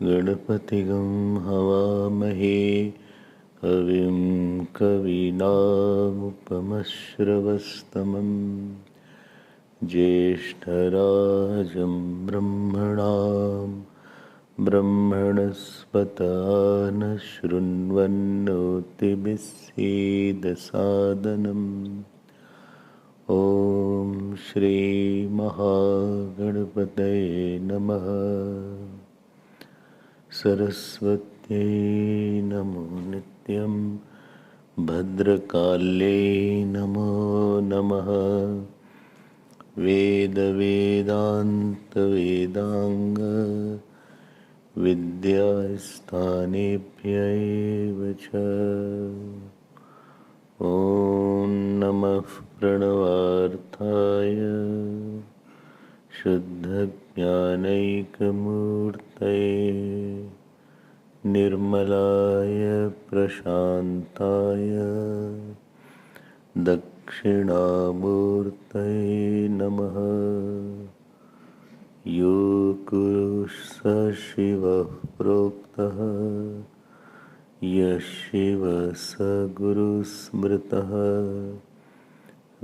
गणपतिगं हवामहे कविं कवीनामुपमश्रवस्तमं ज्येष्ठराजं ब्रह्मणां ब्रह्मणस्पत न शृण्वन्नोतिभिस्सीदसादनम् ॐ श्री महागणपतये नमः। सरस्वत्यै नमो नित्यं भद्रकाल्यै नमो नमः। वेदवेदान्तवेदाङ्ग विद्यास्थानेभ्य एव च। ॐ नमः प्रणवार्थाय शुद्धज्ञानैकमूर्तये निर्मलाय प्रशान्ताय दक्षिणामूर्तये नमः। यो गुरुः स शिवः प्रोक्तः यः शिवः स गुरुः स्मृतः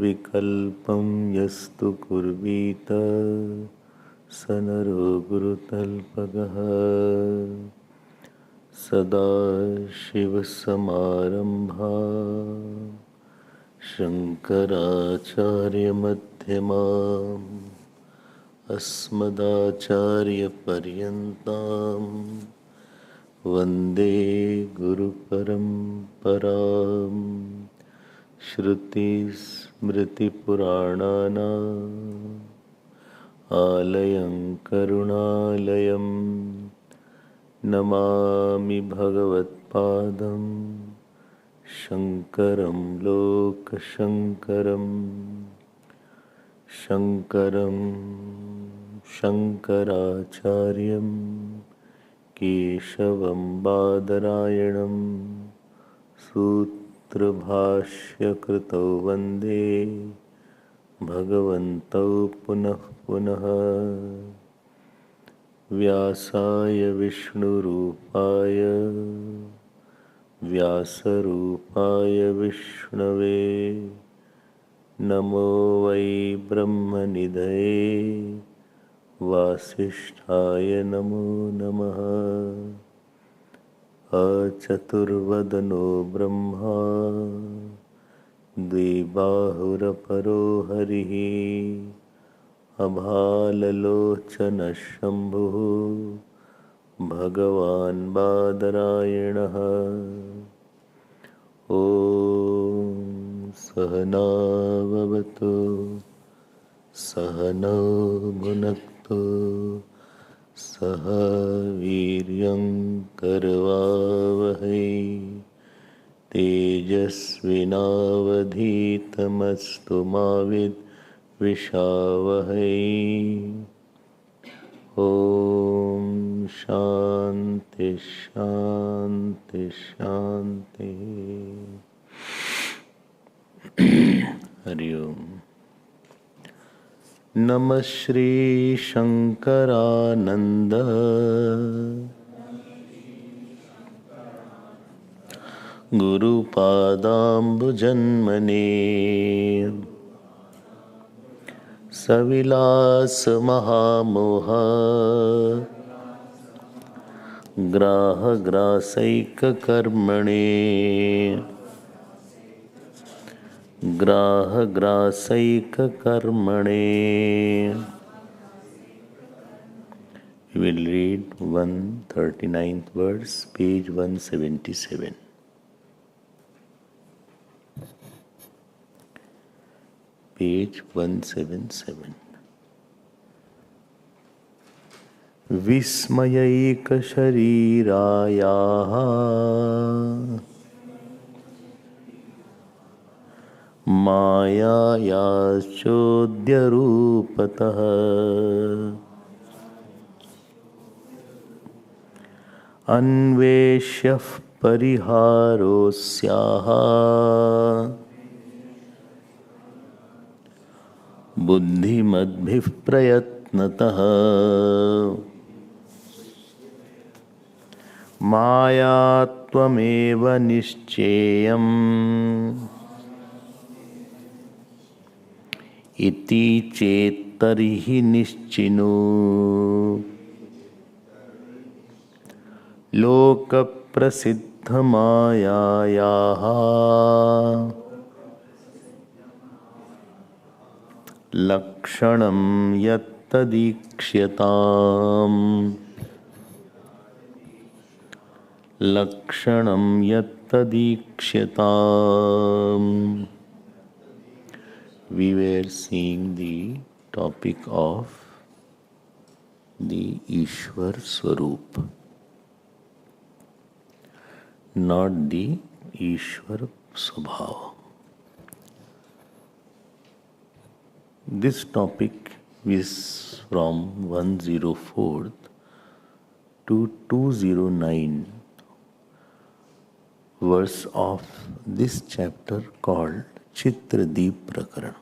विकल्पं यस्तु कुर्वीत स नरो गुरुतल्पगः। सदाशिवसमारम्भां शङ्कराचार्यमध्यमाम् अस्मदाचार्यपर्यन्तां वन्दे गुरुपरम्पराम्। श्रुतिस्मृतिपुराणानाम् आलयं करुणालयं नमामि भगवत्पादं शङ्करं लोकशङ्करम्। शङ्करं शङ्कराचार्यं केशवं बादरायणं सूत्रभाष्यकृतौ वन्दे भगवन्तौ पुनः पुनः। व्यासाय विष्णुरूपाय व्यासरूपाय विष्णवे नमो वै ब्रह्मनिधये वासिष्ठाय नमो नमः। अचतुर्वदनो ब्रह्मा द्विबाहुरपरो हरिः अभाललोचनः शम्भुः भगवान् बादरायणः। ॐ सहना भवतु सहनौ भुनक्तु सह वीर्यं करवावहै तेजस्विनावधीतमस्तु मा विद्विषावहै। ॐ शान्ति शान्ति शान्ति। हरि ओम। नमः Shri Shankaranand गुरुपादाम्बुजन्मने सविलास महामोह ग्राहग्रासैककर्मणे ग्राहग्रासैककर्मणे will read 139th verse, page 177. Page 177. Vismayaiksharirayaha Mayayachodhyarupatah Anveshyah pariharosyaha Buddhimadbhih prayatnatah Mayatvameva nischeyam Iti chetarihi nischino Loka prasiddha mayayaha Lakshanam yattadikshyatam Lakshanam yattadikshyatam. We were seeing the topic of the Ishwar Swarup, not the Ishwar Swabhava. This topic is from 104 to 209 verse of this chapter called Chitradeep Prakarana,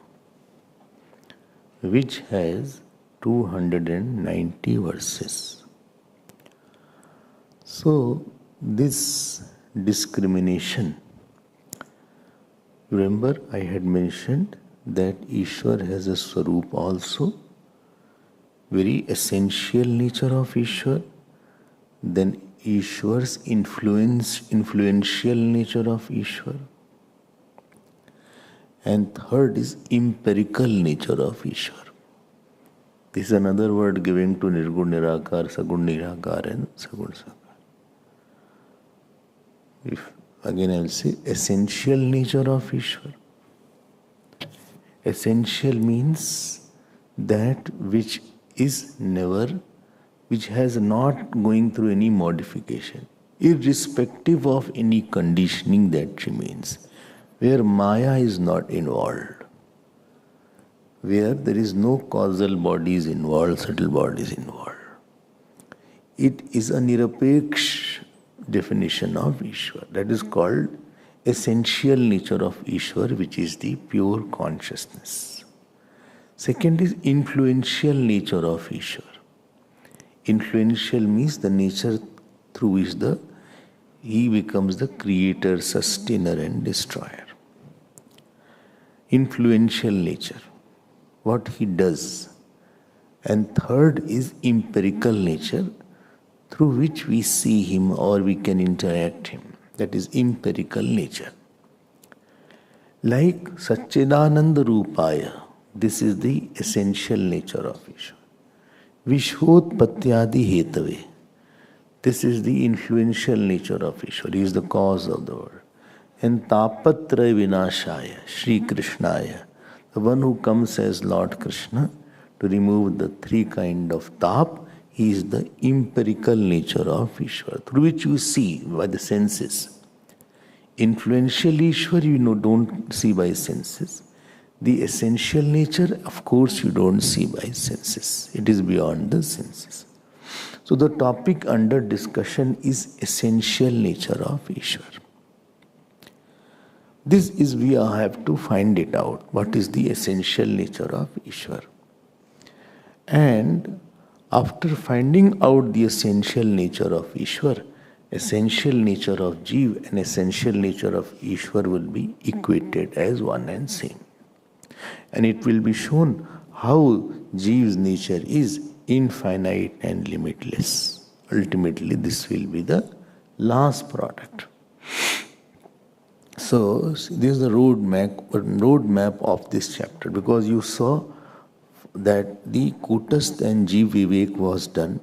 which has 290 verses. So, this discrimination, remember I had mentioned that Ishwar has a Swarup also, very essential nature of Ishwar, then Ishwar's influential nature of Ishwar, and third is empirical nature of Ishwar. This is another word given to Nirgun Nirakar, Sagun Nirakar and Sagun Sakar. Again I will say essential nature of Ishwar. Essential means that which is never, which has not going through any modification, irrespective of any conditioning that remains, where Maya is not involved, where there is no causal bodies involved, subtle bodies involved. It is a nirapeksh definition of Ishwar. That is called essential nature of Ishwar, which is the pure consciousness. Second is influential nature of Ishwar. Influential means the nature through which he becomes the creator, sustainer and destroyer. Influential nature, what he does. And third is empirical nature, through which we see him or we can interact him. That is empirical nature. Like Satchidananda Rupaya, this is the essential nature of Ishwar. Vishwotpatyadi hetave, this is the influential nature of Ishwar. He is the cause of the world. And Tapatra Vinashaya, Sri Krishnaya, the one who comes as Lord Krishna to remove the three kind of tap, he is the empirical nature of Ishwar, through which you see by the senses. Influential Ishwar you don't see by senses. The essential nature, of course, you don't see by senses. It is beyond the senses. So the topic under discussion is essential nature of Ishwar. This is we have to find it out. What is the essential nature of Ishwar? And after finding out the essential nature of Ishwar, essential nature of Jeev and essential nature of Ishwar will be equated as one and same. And it will be shown how Jeev's nature is infinite and limitless. Ultimately, this will be the last product. So, this is the roadmap of this chapter, because you saw that the Kutastha and Jeev Vivek was done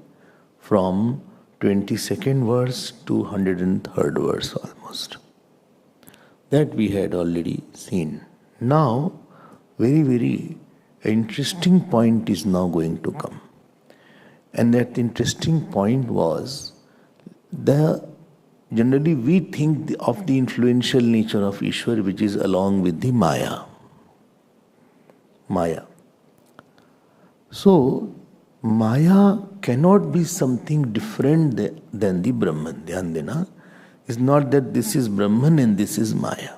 from 22nd verse to 103rd verse almost. That we had already seen. Now, very interesting point is now going to come. And that interesting point was, generally we think of the influential nature of Ishwar, which is along with the Maya. So, Maya cannot be something different than the Brahman. Dhyan dena. It's not that this is Brahman and this is Maya.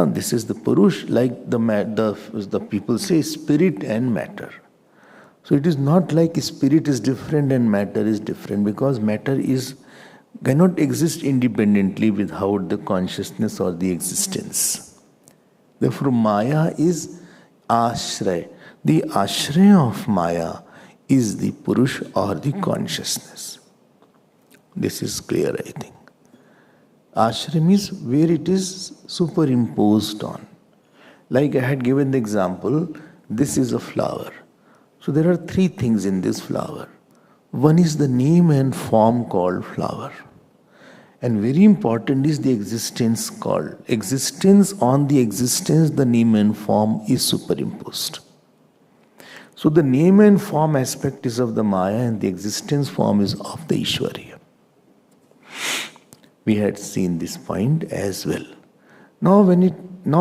This is the Purush, like the people say, spirit and matter. So it is not like spirit is different and matter is different, because matter cannot exist independently without the consciousness or the existence. Therefore, Maya is ashray. The ashray of Maya is the Purush or the consciousness. This is clear, I think. Ashray means where it is superimposed on. Like I had given the example, this is a flower. So there are three things in this flower. One is the name and form called flower. And very important is the existence called. Existence on the existence, the name and form is superimposed. So the name and form aspect is of the Maya and the existence form is of the Ishwarya. We had seen this point as well. Now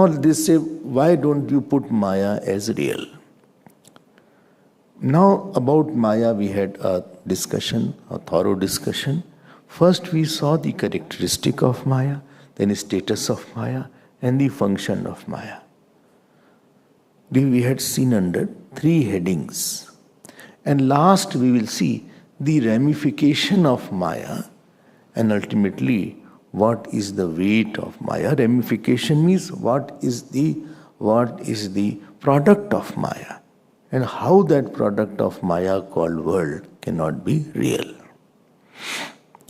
they say, why don't you put Maya as real? Now about Maya we had a discussion, a thorough discussion. First we saw the characteristic of Maya, then status of Maya and the function of Maya. We had seen under three headings. And last we will see the ramification of Maya and ultimately what is the weight of Maya. Ramification means what is the product of Maya and how that product of Maya called world cannot be real.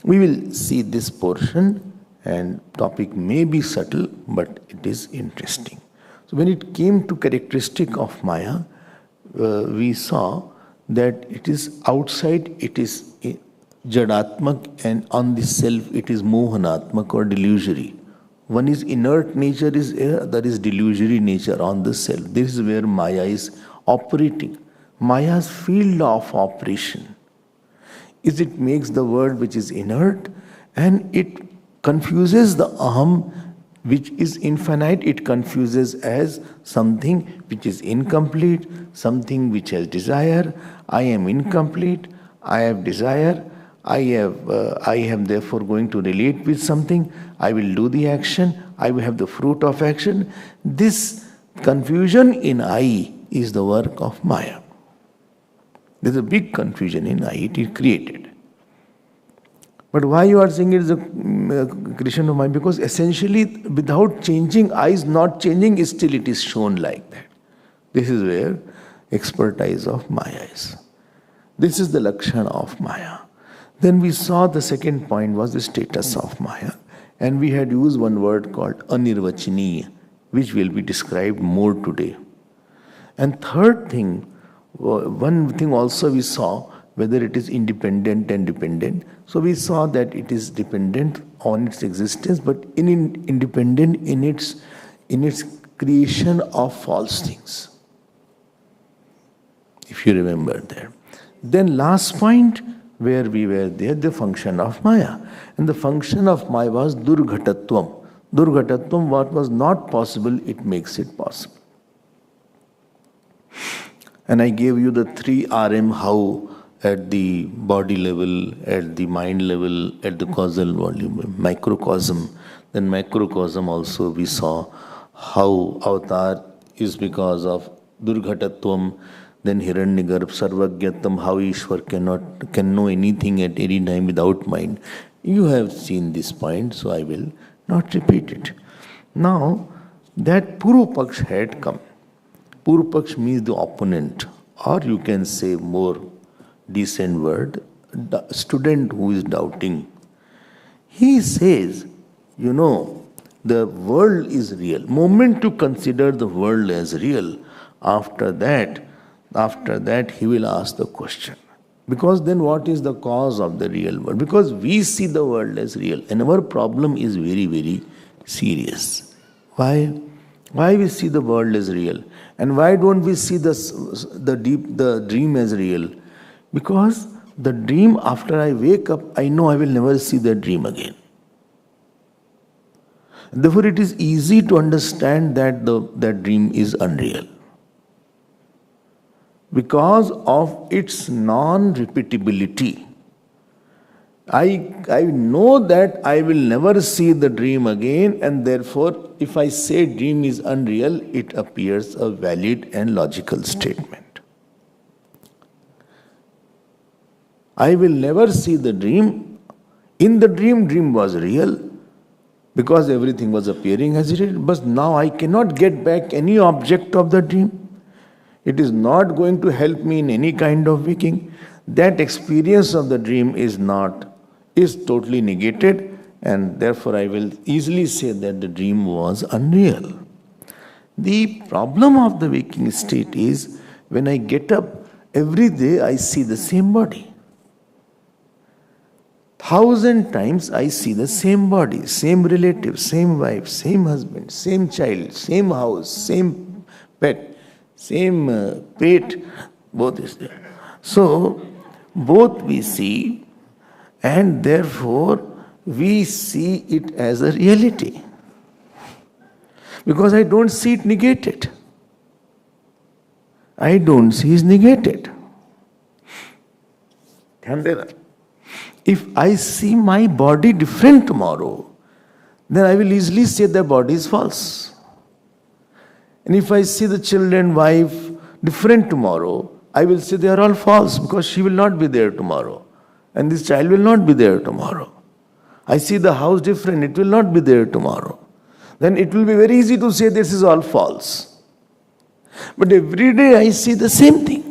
We will see this portion, and topic may be subtle but it is interesting. So when it came to characteristic of Maya, we saw that it is outside, it is jadatmak, and on the self it is mohanatmak or delusory. One is inert nature, other is delusory nature on the self. This is where Maya is operating. Maya's field of operation is it makes the world which is inert, and it confuses the aham which is infinite. It confuses as something which is incomplete, something which has desire. I am incomplete, I have desire, I am therefore going to relate with something, I will do the action, I will have the fruit of action. This confusion in I is the work of Maya. There is a big confusion in I, it is created. But why you are saying it is a creation of Maya? Because essentially without changing, I is not changing, still it is shown like that. This is where expertise of Maya is. This is the Lakshana of Maya. Then we saw the second point was the status of Maya. And we had used one word called anirvachaniya, which will be described more today. And third thing, one thing also we saw, whether it is independent and dependent. So we saw that it is dependent on its existence, but independent in its creation of false things. If you remember there. Then last point, where we were there, the function of Maya. And the function of Maya was durghatatvam. Durghatatvam, what was not possible, it makes it possible. And I gave you the 3 RM, how at the body level, at the mind level, at the causal volume, microcosm. Then macrocosm also we saw how avatar is because of durghatatvam. Then Hiranyagarbha, Sarvagyatam, how Ishwar can know anything at any time without mind. You have seen this point, so I will not repeat it. Now, that Purupaksh had come. Purupaksh means the opponent, or you can say more decent word, the student who is doubting. He says, the world is real. Moment to consider the world as real, after that he will ask the question. Because then what is the cause of the real world? Because we see the world as real, and our problem is very, very serious. Why? Why we see the world as real? And why don't we see the dream as real? Because the dream, after I wake up, I know I will never see the dream again. Therefore, it is easy to understand that that dream is unreal. Because of its non-repeatability. I know that I will never see the dream again, and therefore, if I say dream is unreal, it appears a valid and logical statement. I will never see the dream. In the dream was real because everything was appearing as it is, but now I cannot get back any object of the dream. It is not going to help me in any kind of waking. That experience of the dream is totally negated, and therefore I will easily say that the dream was unreal. The problem of the waking state is when I get up, every day I see the same body. 1,000 times I see the same body, same relative, same wife, same husband, same child, same house, same pet, same pet, both is there. So, both we see, and therefore we see it as a reality. Because I don't see it negated. I don't see it negated. If I see my body different tomorrow, then I will easily say the body is false. And if I see the children, wife different tomorrow, I will say they are all false because she will not be there tomorrow. And this child will not be there tomorrow. I see the house different, it will not be there tomorrow. Then it will be very easy to say this is all false. But every day I see the same thing.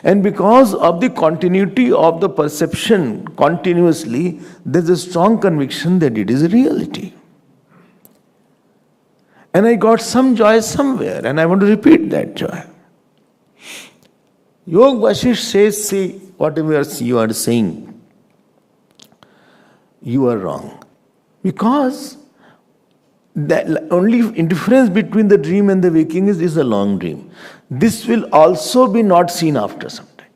And because of the continuity of the perception continuously, there is a strong conviction that it is a reality. And I got some joy somewhere, and I want to repeat that joy. Yog Vasisht says, see, whatever you are saying, you are wrong. Because the only difference between the dream and the waking is a long dream. This will also be not seen after some time.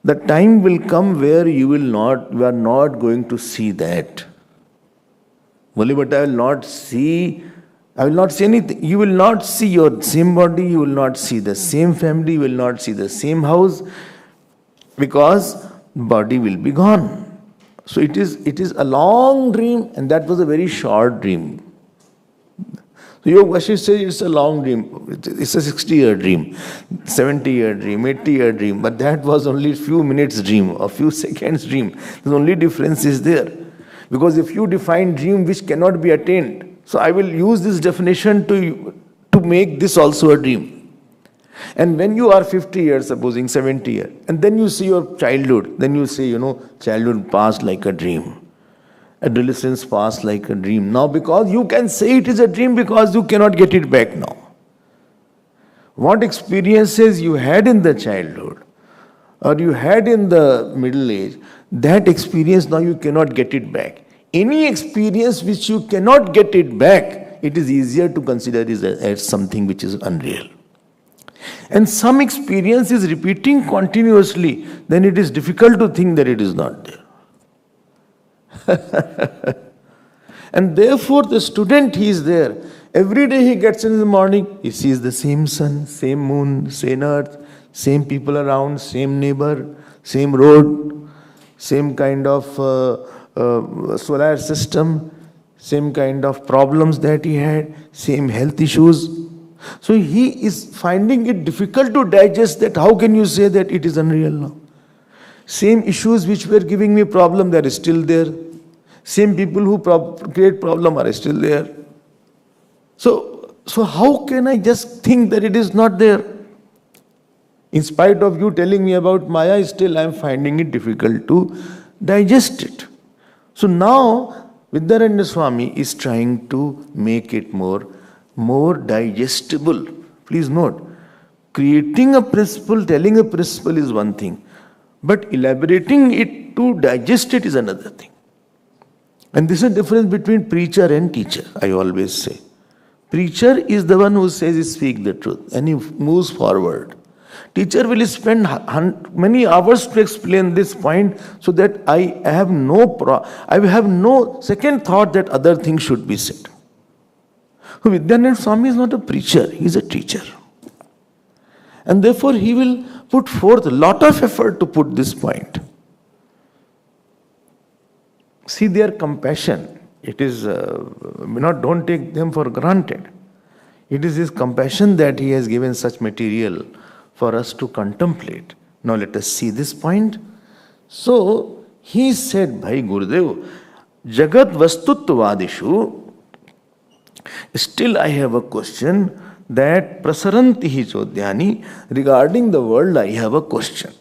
The time will come where you are not going to see that. But I will not see anything. You will not see your same body, you will not see the same family, you will not see the same house, because body will be gone. So it is a long dream, and that was a very short dream. So Yog Vasisht says it's a long dream. It's a 60-year dream, 70-year dream, 80-year dream. But that was only a few minutes dream, a few seconds dream. The only difference is there. Because if you define dream which cannot be attained, so I will use this definition to make this also a dream. And when you are 50 years, supposing 70 years, and then you see your childhood, then you say, childhood passed like a dream. Adolescence passed like a dream. Now, because you can say it is a dream because you cannot get it back now. What experiences you had in the childhood or you had in the middle age, that experience now you cannot get it back. Any experience which you cannot get it back, it is easier to consider as something which is unreal. And some experience is repeating continuously, then it is difficult to think that it is not there. And therefore the student, he is there. Every day he gets in the morning, he sees the same sun, same moon, same earth, same people around, same neighbor, same road, same kind of solar system, same kind of problems that he had, same health issues. So he is finding it difficult to digest that. How can you say that it is unreal now? Same issues which were giving me problem, they are still there. Same people who create problem are still there. So how can I just think that it is not there? In spite of you telling me about Maya, still I am finding it difficult to digest it. So now Vidyaranya Swami is trying to make it more digestible. Please note, creating a principle, telling a principle is one thing. But elaborating it to digest it is another thing. And this is the difference between preacher and teacher, I always say. Preacher is the one who says, speak the truth, and he moves forward. Teacher will spend many hours to explain this point so that I have no second thought that other things should be said. Vidyanand Swami is not a preacher, he is a teacher. And therefore he will put forth a lot of effort to put this point. See their compassion. It is, don't take them for granted. It is his compassion that he has given such material for us to contemplate. Now let us see this point. So he said, Bhai Gurudev, Jagat Vastutvadishu, still I have a question that Prasarantihi Chodyani, regarding the world I have a question.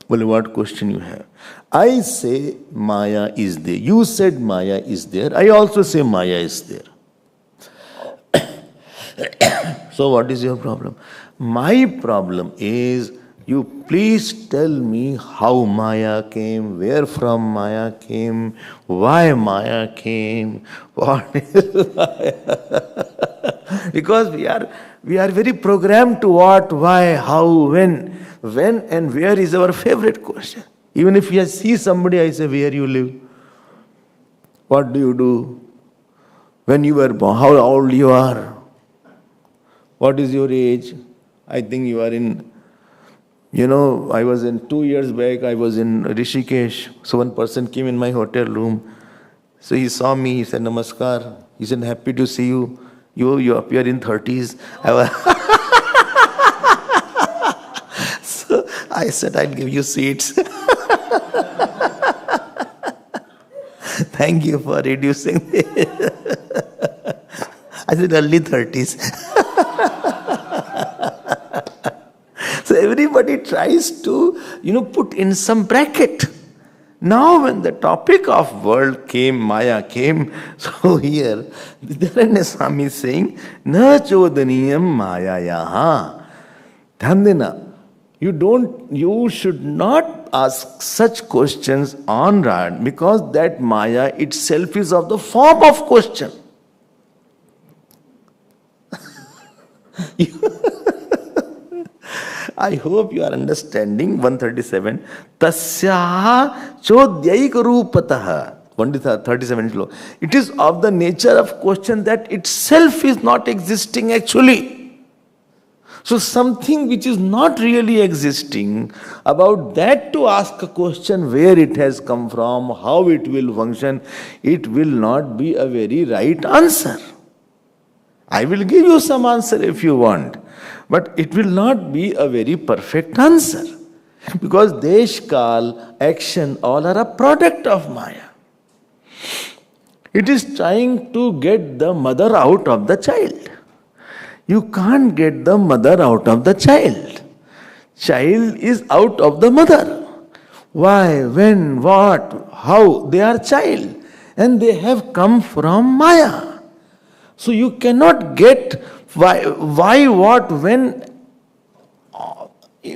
Well, what question you have? I say Maya is there. You said Maya is there. I also say Maya is there. So what is your problem? My problem is, you please tell me how Maya came, where from Maya came, why Maya came, what is Maya? Because we are very programmed to what, why, how, when and where is our favorite question. Even if I see somebody, I say, where you live? What do you do? When you were born? How old you are? What is your age? I think you are in, I was in 2 years back, I was in Rishikesh. So one person came in my hotel room. So he saw me, he said, Namaskar. He said, happy to see you. You appear in 30s. So I said, I'll give you seats. Thank you for reducing it. I said, early 30s. So everybody tries to, put in some bracket. Now when the topic of world came, Maya came, so here, Vidyanand Swami is saying, Na chodaniyam Maya yaha. Dhyandena. You should not ask such questions on Rad, because that Maya itself is of the form of question. I hope you are understanding 137. Tasyaha chodyaik rupataha. 137 slow. It is of the nature of question that itself is not existing actually. So something which is not really existing, about that to ask a question where it has come from, how it will function, it will not be a very right answer. I will give you some answer if you want, but it will not be a very perfect answer. Because Desh, Kal, action, all are a product of Maya. It is trying to get the mother out of the child. You can't get the mother out of the child. Child is out of the mother. Why, when, what, how? They are child. And they have come from Maya. So you cannot get why, what, when,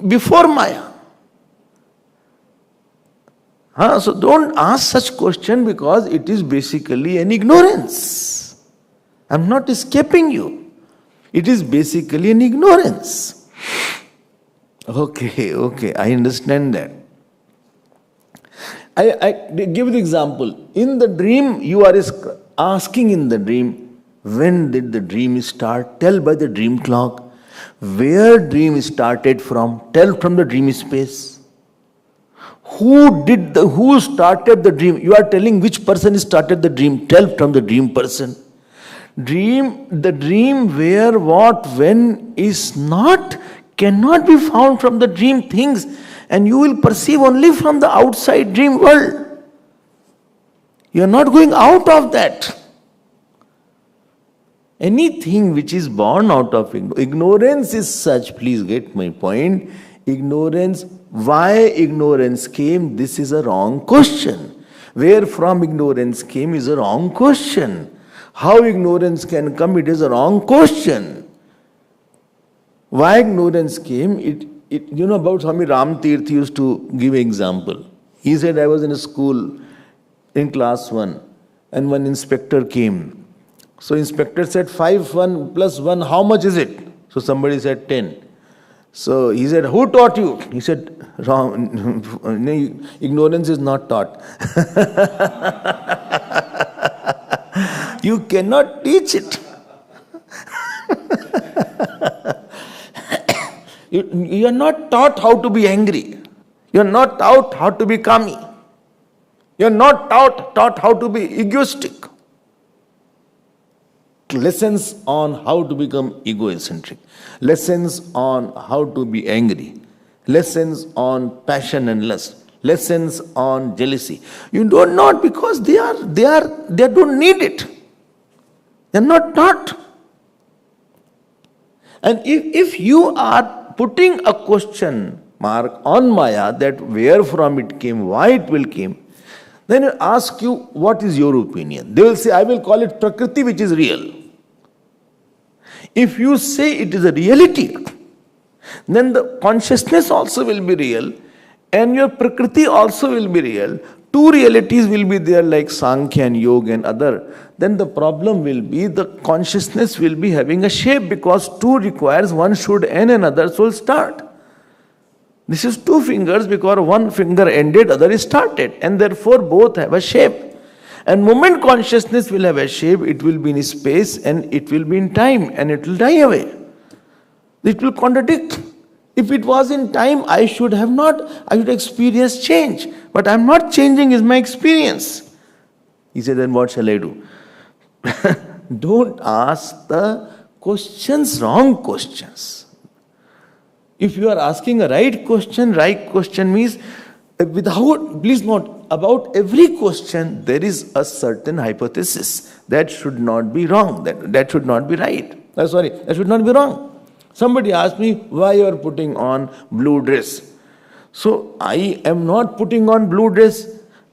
before Maya. So don't ask such question, because it is basically an ignorance. I'm not escaping you. It is basically an ignorance. Okay, I understand that. I give the example. In the dream, you are asking in the dream, when did the dream start? Tell by the dream clock. Where dream started from? Tell from the dream space. Who started the dream? You are telling which person started the dream. Tell from the dream person. The dream where, what, when is not, cannot be found from the dream things, and you will perceive only from the outside dream world. You are not going out of that. Anything which is born out of ignorance is such, please get my point. Ignorance, why ignorance came, this is a wrong question. Where from ignorance came is a wrong question. How ignorance can come, it is a wrong question. Why ignorance came, You know about Swami Ram Tirth used to give an example. He said, I was in a school in class 1 and one inspector came. So inspector said, 5 1 plus 1, how much is it? So somebody said 10. So he said, who taught you? He said, wrong. Ignorance is not taught. You cannot teach it. You are not taught how to be angry. You are not taught how to be calm. You are not taught how to be egoistic. Lessons on how to become egocentric. Lessons on how to be angry. Lessons on passion and lust. Lessons on jealousy. You don't know because they don't need it. They are not taught. And if you are putting a question mark on Maya, that where from it came, why it will came, then it ask you, what is your opinion? They will say, I will call it Prakriti, which is real. If you say it is a reality, then the consciousness also will be real and your Prakriti also will be real. Two realities will be there like Sankhya and Yoga and other. Then the problem will be the consciousness will be having a shape because two requires one should end and other will start. This is two fingers because one finger ended, other is started, and therefore both have a shape. And moment consciousness will have a shape, it will be in space and it will be in time and it will die away. It will contradict. If it was in time, I should experience change. But I am not changing is my experience. He said, then what shall I do? Don't ask the questions, wrong questions. If you are asking a right question means please note, about every question there is a certain hypothesis. That should not be wrong. That should not be right. That should not be wrong. Somebody asked me, why you are putting on blue dress? So I am not putting on blue dress.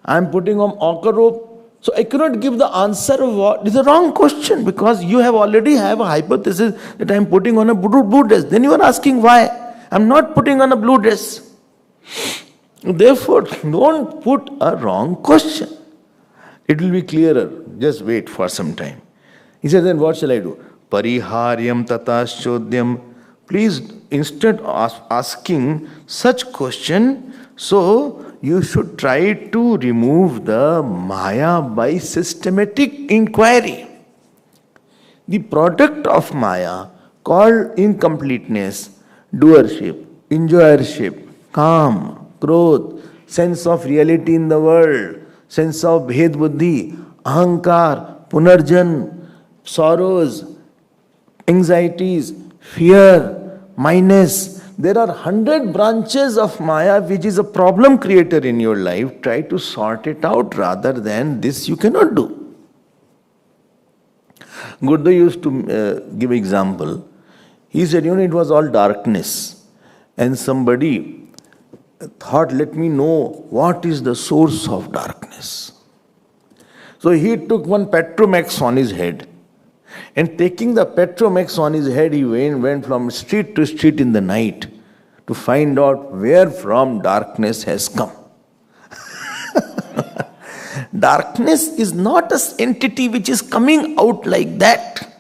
I am putting on ochre robe. So I cannot give the answer of what is a wrong question because you already have a hypothesis that I am putting on a blue dress. Then you are asking why. I am not putting on a blue dress. Therefore, don't put a wrong question. It will be clearer. Just wait for some time. He said, then what shall I do? Pariharyam tataschodyam. Please, instead of asking such question, so you should try to remove the Maya by systematic inquiry. The product of Maya, called incompleteness, doership, enjoyership, calm, growth, sense of reality in the world, sense of bhed buddhi, ahankar, punarjan, sorrows, anxieties, fear, minus. There are 100 branches of Maya which is a problem creator in your life. Try to sort it out rather than this you cannot do. Gurudev used to give example. He said, it was all darkness. And somebody thought, let me know what is the source of darkness. So he took one Petromax on his head. And taking the Petromax on his head, he went from street to street in the night to find out where from darkness has come. Darkness is not an entity which is coming out like that.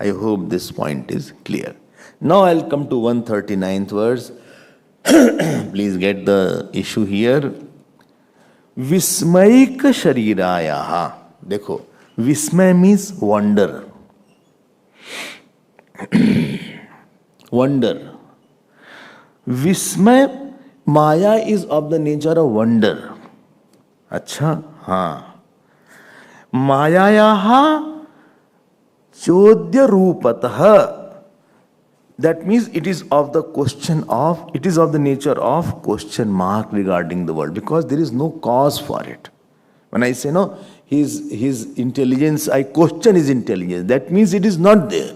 I hope this point is clear. Now I'll come to 139th verse. Please get the issue here. Vismaika sharirayaha. Dekho. Vismay means wonder. Wonder. Vismay, Maya is of the nature of wonder. Acha? Haan. Mayayaha chodya rupataha. That means it is of the nature of question mark regarding the world because there is no cause for it. When I say no, his intelligence, I question his intelligence. That means it is not there.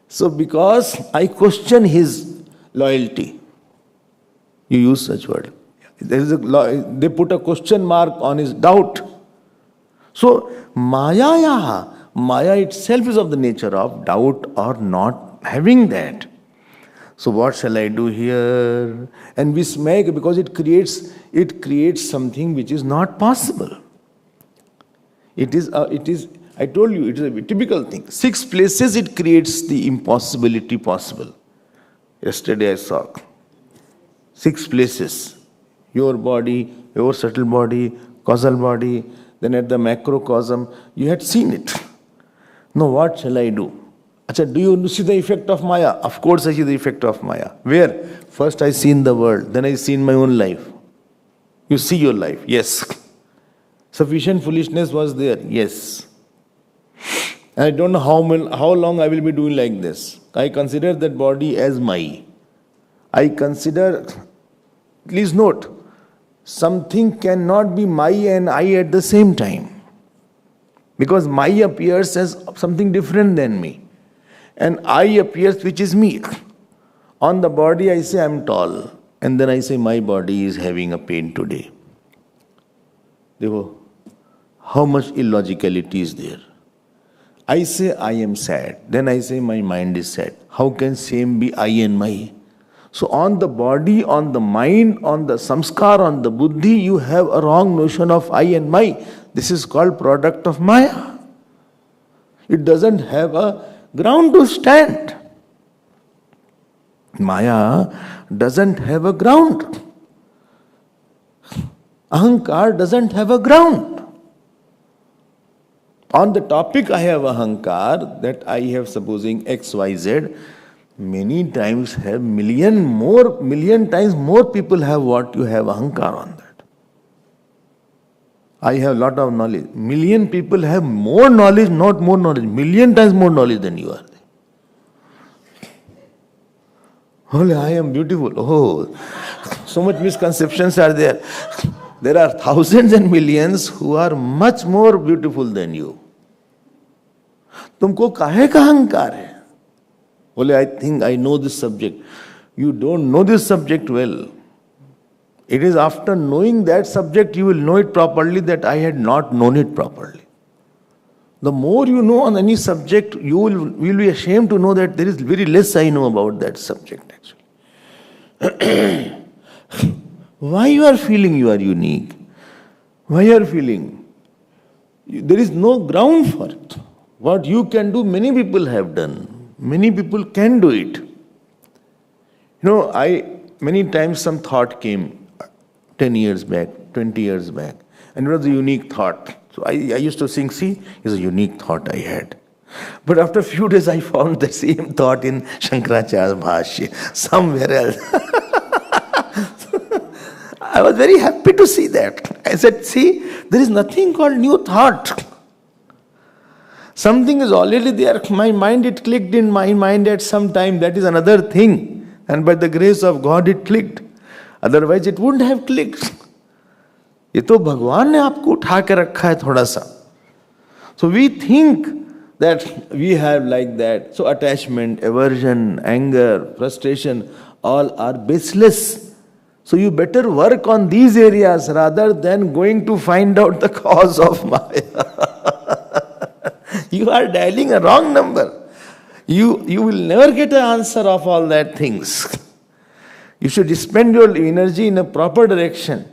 So because I question his loyalty, you use such word. They put a question mark on his doubt. So Maya itself is of the nature of doubt or not having that. So what shall I do here? And we smack because it creates something which is not possible. It is, I told you, it is a typical thing. 6 places it creates the impossibility possible. Yesterday I saw 6 places. Your body, your subtle body, causal body, then at the macrocosm, you had seen it. Now what shall I do? Acha, do you see the effect of Maya? Of course I see the effect of Maya. Where? First I see in the world, then I see in my own life. You see your life, yes. Sufficient foolishness was there, yes. And I don't know how long I will be doing like this. I consider that body as my. I consider, please note, something cannot be my and I at the same time. Because my appears as something different than me. And I appears which is me. On the body I say I am tall. And then I say my body is having a pain today. How much illogicality is there? I say I am sad. Then I say my mind is sad. How can same be I and my? So on the body, on the mind, on the samskar, on the buddhi, you have a wrong notion of I and my. This is called product of Maya. It doesn't have a ground to stand. Maya doesn't have a ground. Ahankar doesn't have a ground. On the topic I have ahankar, that I have supposing XYZ, many times have million times more people have what you have ahankar on that. I have a lot of knowledge. Million people have more knowledge, not more knowledge, million times more knowledge than you are. Only I am beautiful. Oh, so much misconceptions are there. There are thousands and millions who are much more beautiful than you. तुमको काहे का अहंकार है? बोले, I think I know this subject. You don't know this subject well. It is after knowing that subject you will know it properly that I had not known it properly. The more you know on any subject, you will be ashamed to know that there is very less I know about that subject actually. Why you are feeling you are unique? Why you are feeling? There is no ground for it. What you can do, many people have done. Many people can do it. Many times some thought came 10 years back, 20 years back, and it was a unique thought. So I used to think, see, it's a unique thought I had. But after a few days I found the same thought in Shankaracharya's Bhashya, somewhere else. I was very happy to see that. I said, see, there is nothing called new thought. Something is already there. My mind, it clicked in my mind at some time. That is another thing. And by the grace of God, it clicked. Otherwise, it wouldn't have clicked. ये तो भगवान ने आपको उठा के रखा है थोड़ा सा. So we think that we have like that. So attachment, aversion, anger, frustration, all are baseless. So you better work on these areas rather than going to find out the cause of Maya. You are dialing a wrong number. You will never get an answer of all that things. You should spend your energy in a proper direction.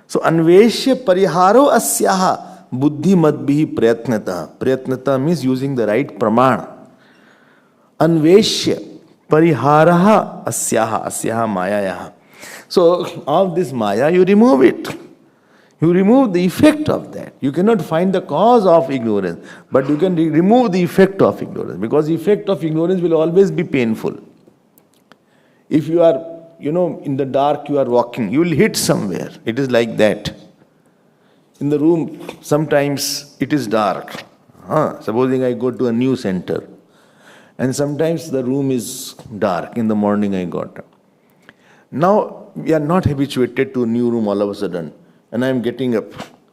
So anveshya pariharo asyaha buddhi madbihi prayatnata. Prayatnata means using the right praman. Anveshya pariharaha asyaha mayayaha. So of this Maya, you remove it. You remove the effect of that. You cannot find the cause of ignorance, but you can remove the effect of ignorance, because the effect of ignorance will always be painful. If you are, in the dark you are walking, you will hit somewhere. It is like that. In the room, sometimes it is dark. Supposing I go to a new center, and sometimes the room is dark. In the morning I got up. Now, we are not habituated to a new room all of a sudden, and I am getting up.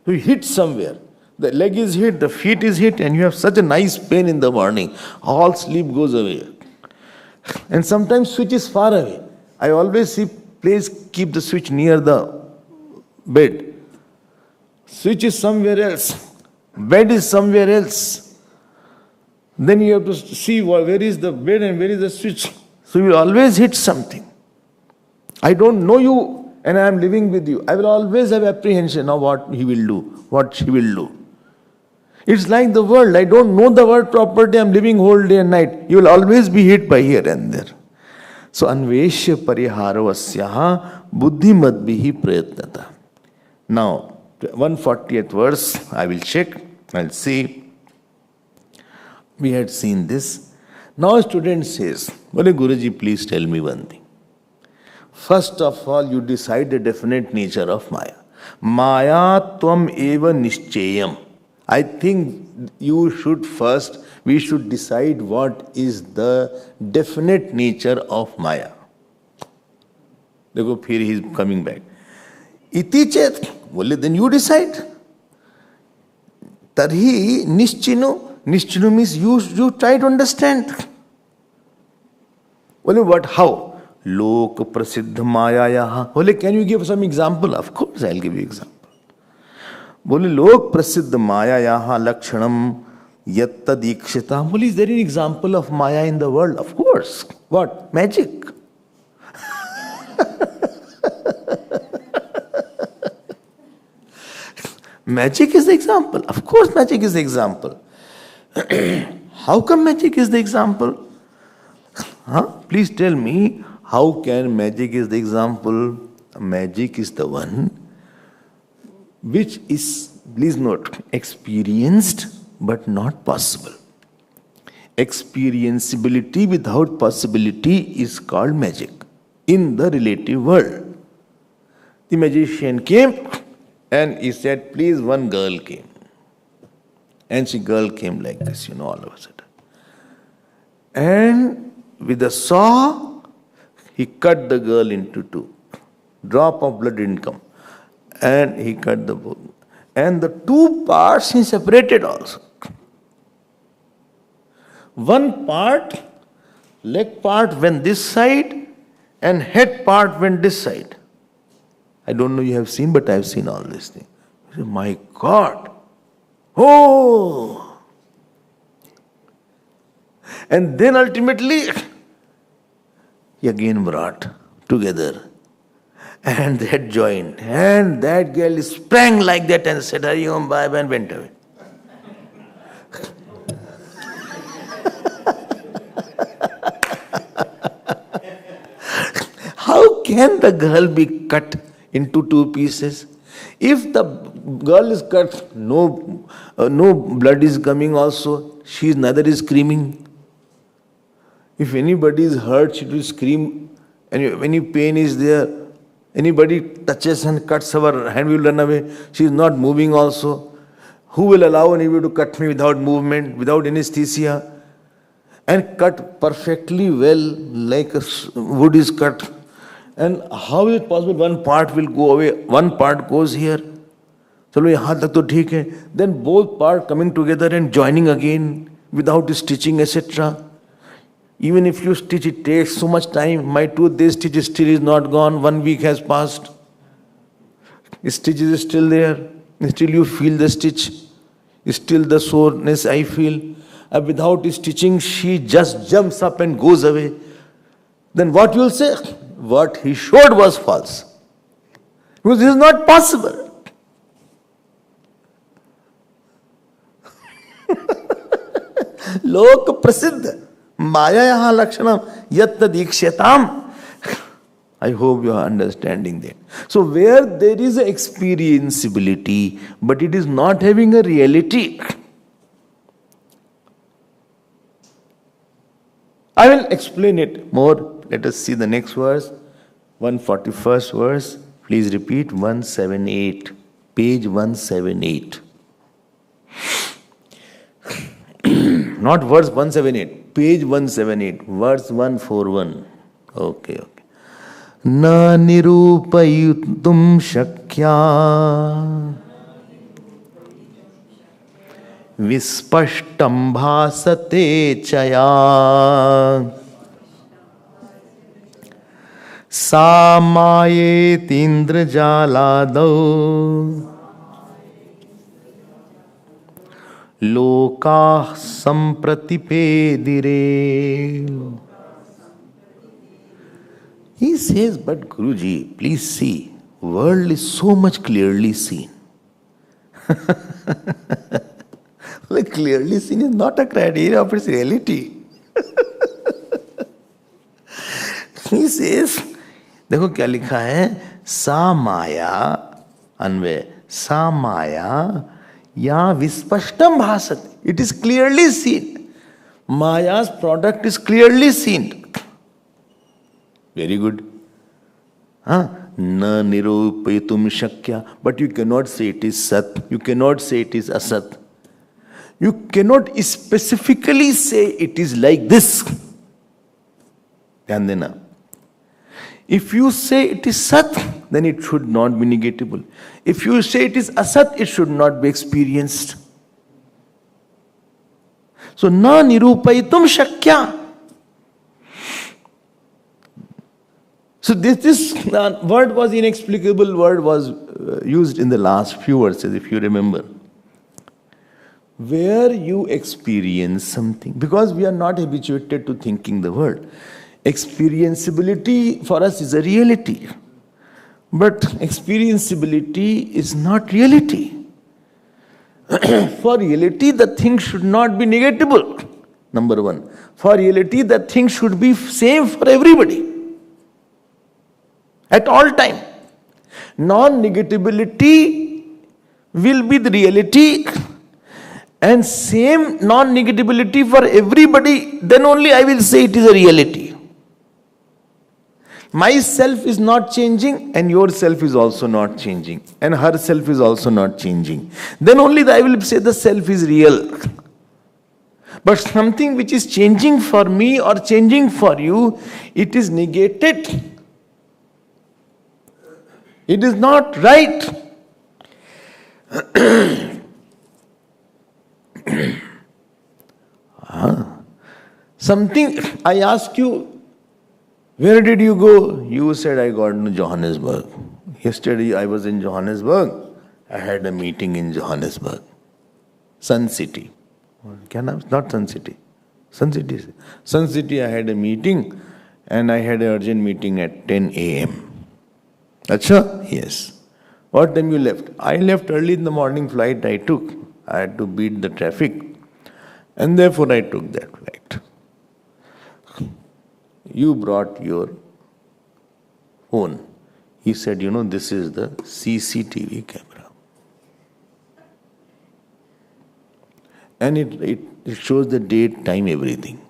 You hit somewhere. The leg is hit, the feet is hit, and you have such a nice pain in the morning. All sleep goes away. And sometimes switch is far away. I always see, please keep the switch near the bed. Switch is somewhere else. Bed is somewhere else. Then you have to see where is the bed and where is the switch. So you will always hit something. I don't know you and I am living with you. I will always have apprehension of what he will do, what she will do. It's like the world. I don't know the world properly. I'm living whole day and night. You will always be hit by here and there. So anveshya pariharavasyaha buddhimadbihi prayatnata. Now, 140th verse, I will check. I'll see. We had seen this. Now a student says, well, Guruji, please tell me one thing. First of all, you decide the definite nature of Maya. Maya tvam eva nischayam. I think we should decide what is the definite nature of Maya. Dekho, here he is coming back. Iti chet, then you decide. Tarhi nischino. Nischino means you try to understand. What? How? Lok prasiddha mayayaha. Can you give some example? Of course, I'll give you example. Lok prasiddha mayayaha lakshanam yatta dikshita. Is there an example of Maya in the world? Of course. What? Magic. Magic is the example. Of course, magic is the example. How come magic is the example? Please tell me, how can magic is the example? Magic is the one which is, please note, experienced but not possible. Experienceability without possibility is called magic in the relative world. The magician came and he said, please, one girl came. And girl came like this, all of a sudden. And with a saw, he cut the girl into two. Drop of blood didn't come. And he cut the bone. And the two parts he separated also. One part, leg part went this side, and head part went this side. I don't know you have seen, but I have seen all these things. My God! Oh! And then ultimately, he again brought together. And they had joined. And that girl sprang like that and said, Hari Om, bye bye, and went away. How can the girl be cut into two pieces? If the girl is cut, no blood is coming also. Neither is screaming. If anybody is hurt, she will scream. And if any pain is there, anybody touches and cuts her hand, will run away. She is not moving also. Who will allow anybody to cut me without movement, without anesthesia? And cut perfectly well, like a wood is cut. And how is it possible one part will go away, one part goes here? Chalo, yahan tak to theek hai. Then both parts coming together and joining again without stitching, etc. Even if you stitch, it takes so much time. My tooth, this stitch still is not gone. 1 week has passed. The stitch is still there. Still you feel the stitch. Still the soreness I feel. Without stitching, she just jumps up and goes away. Then what you will say? What he showed was false. Because this is not possible. Lok prasiddha mayayaha lakshanam yatta dikshatam. I hope you are understanding that. So where there is a experienceability, but it is not having a reality, I will explain it more. Let us see the next verse, 141st verse. Please repeat, 178, page 178. Not verse 178, page 178, verse 141. Okay. Na nirupayutum shakya vispashtam bhasate chaya Samayet indrajaladau lokah sampratipedire. He says, but Guruji, please see, world is so much clearly seen. Like clearly seen is not a criteria of its reality. He says, देखो क्या लिखा है, सा माया अन्वय, सा माया या विस्पष्टम भासते. It is clearly seen. Maya's product is clearly seen. Very good. Na nirupayitum shakya. But you cannot say it is sat. You cannot say it is asat. You cannot specifically say it is like this. Dhyan dena. If you say it is sat, then it should not be negatable. If you say it is asat, it should not be experienced. So, na nirupayitum shakya. So this word was inexplicable, word was used in the last few verses, if you remember. Where you experience something, because we are not habituated to thinking the world. Experienceability for us is a reality. But experienceability is not reality. For reality, the thing should not be negatable. Number one. For reality, the thing should be same for everybody. At all time. Non-negatability will be the reality, and same non-negatability for everybody, then only I will say it is a reality. Myself is not changing and yourself is also not changing and herself is also not changing. Then only I will say the self is real. But something which is changing for me or changing for you, it is negated. It is not right. Something, I ask you, where did you go? You said, I got to Johannesburg. Yesterday I was in Johannesburg. I had a meeting in Johannesburg. Sun City. Not Sun City. Sun City. Sun City I had a meeting, and I had an urgent meeting at 10 a.m. Acha? Yes. What time you left? I left early in the morning flight I took. I had to beat the traffic. And therefore I took that flight. You brought your phone. He said, this is the CCTV camera. And it shows the date, time, everything.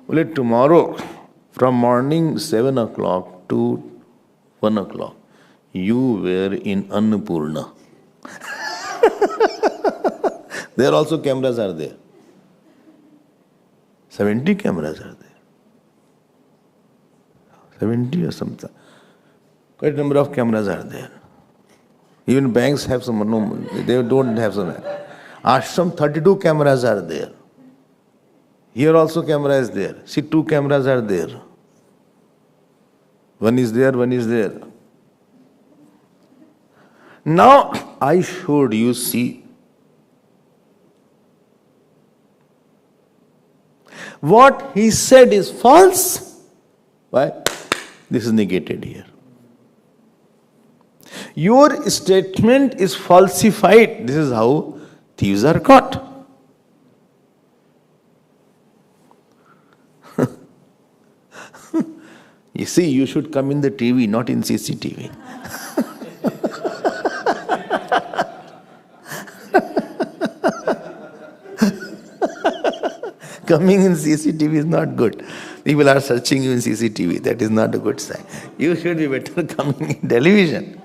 Well, tomorrow, from morning 7 o'clock to 1 o'clock, you were in Annapurna. There also cameras are there. 70 cameras are there. 70 or something. Quite a number of cameras are there. Even banks have some, no, they don't have some. Ashram, 32 cameras are there. Here also camera is there. See, 2 cameras are there. One is there, one is there. Now, I showed you, see. What he said is false. Why? This is negated here. Your statement is falsified. This is how thieves are caught. You see, you should come in the TV, not in CCTV. Coming in CCTV is not good. People are searching you in CCTV. That is not a good sign. You should be better coming in television.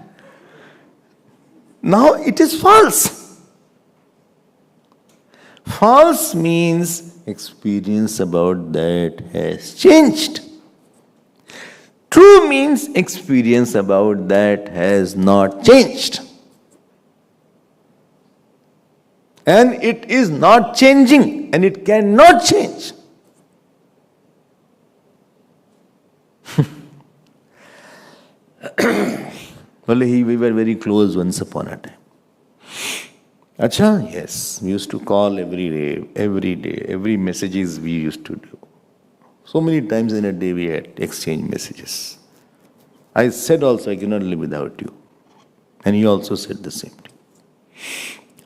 Now it is false. False means experience about that has changed. True means experience about that has not changed. And it is not changing, and it cannot change. Well, we were very close once upon a time. Acha? Yes. We used to call every day, every messages we used to do. So many times in a day we had exchanged messages. I said also, I cannot live without you. And he also said the same thing.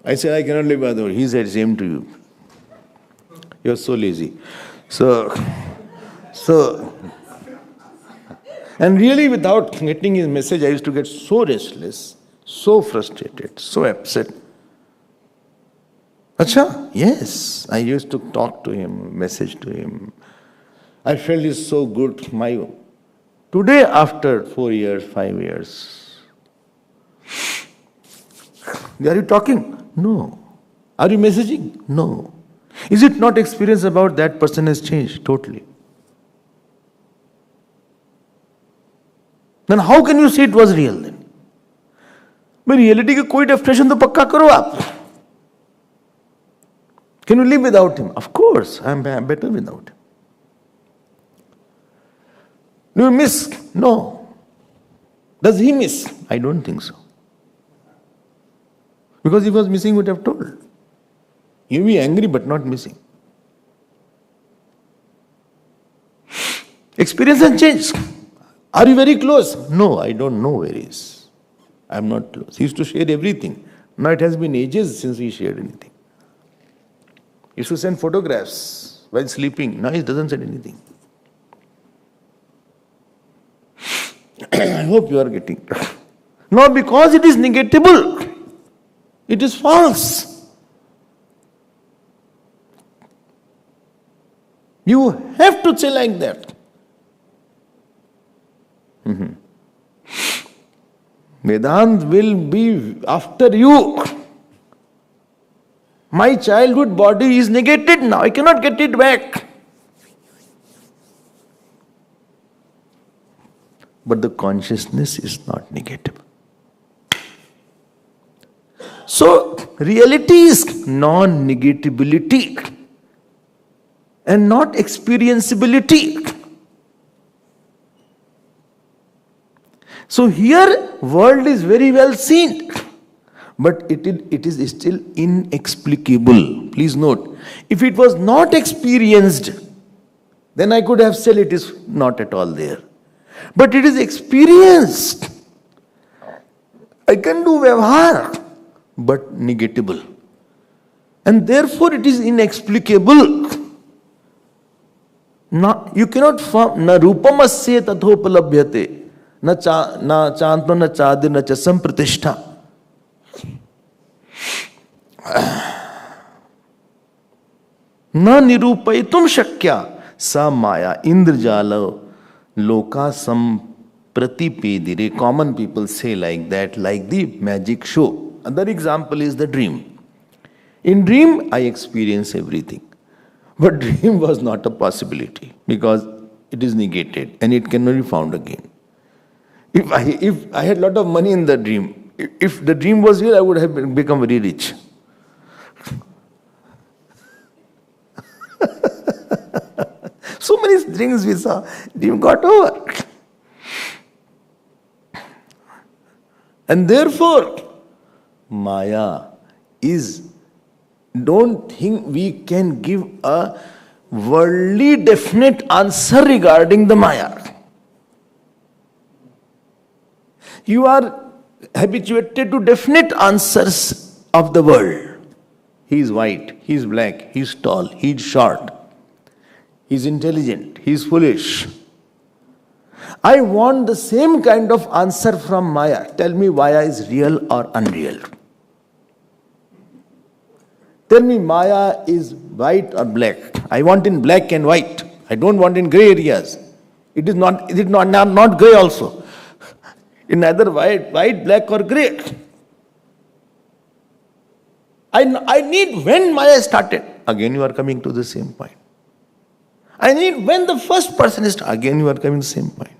I said, I cannot live without you. He said, same to you. You're so lazy. So, and really without getting his message, I used to get so restless, so frustrated, so upset. Acha? Yes. I used to talk to him, message to him. I felt it's so good. Today, after 4 years, 5 years, are you talking? No. Are you messaging? No. Is it not experience about that person has changed totally? Then how can you say it was real then? But reality की कोई definition तो पक्का करो आप. Can you live without him? Of course, I am better without him. Do you miss? No. Does he miss? I don't think so. Because if he was missing, he would have told. You may be angry but not missing. Experience has changed. Are you very close? No, I don't know where he is. I am not close. He used to share everything. Now it has been ages since he shared anything. He used to send photographs while sleeping. Now he doesn't send anything. I hope you are getting. No, because it is negatable. It is false. You have to say like that. Vedanta will be after you. My childhood body is negated now. I cannot get it back. But the consciousness is not negatable. So, reality is non-negatability and not experienceability. So here, world is very well seen, but it is still inexplicable. Please note, if it was not experienced, then I could have said it is not at all there. But it is experienced. I can do vyavhar, but negatable. And therefore it is inexplicable. You cannot form, na rupamasya tathopalabhyate. Na chanto na chadir na chasam pratishtha. Na nirupaitum shakya sa maya indrajala loka sam pratipedire. Common people say like that, like the magic show. Another example is the dream. In dream, I experience everything. But dream was not a possibility because it is negated and it cannot be found again. If I had a lot of money in the dream, if the dream was real, I would have become very rich. So many things we saw, dream got over. And therefore, Maya is, don't think we can give a worldly definite answer regarding the Maya. You are habituated to definite answers of the world. He is white, he is black, he is tall, he is short, he is intelligent, he is foolish. I want the same kind of answer from Maya. Tell me Maya is real or unreal. Tell me Maya is white or black. I want in black and white. I don't want in grey areas. It is not grey also. In either white, black or grey. I need when Maya started. Again you are coming to the same point. I need when the first person is started. Again you are coming to the same point.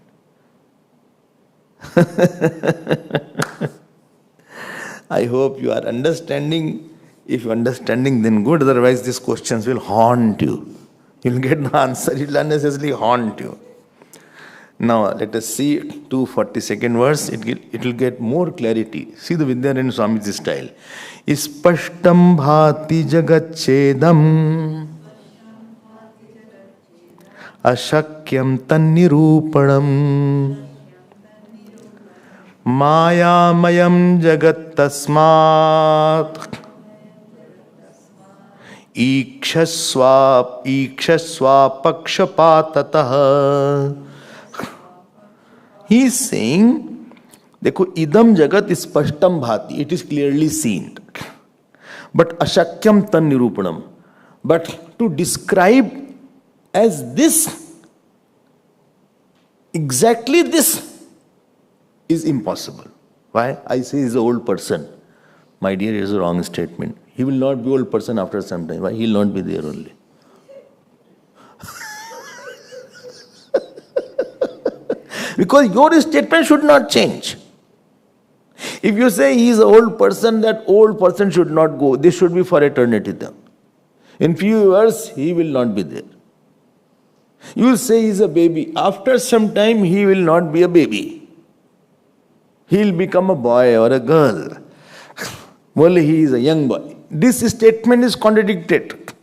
I hope you are understanding. If you are understanding, then good. Otherwise these questions will haunt you. You will get the answer. It will unnecessarily haunt you. Now let us see 242nd verse. It will get more clarity. See the Vidyanand Swami's style. Ispashtam bhati jagat chedam Ashakyam tannirupanam mayamayam jagat tasmat ikshasva pakshapatatah. He is saying, देखो idam jagat spashtam bhati, it is clearly seen. But ashakyam tan nirupanam. But to describe as this, exactly this, is impossible. Why? I say he is an old person. My dear, it is a wrong statement. He will not be old person after some time. Why? He will not be there only. Because your statement should not change. If you say he is an old person, that old person should not go. This should be for eternity then. In few years, he will not be there. You will say he is a baby. After some time, he will not be a baby. He will become a boy or a girl. Well, he is a young boy. This statement is contradicted.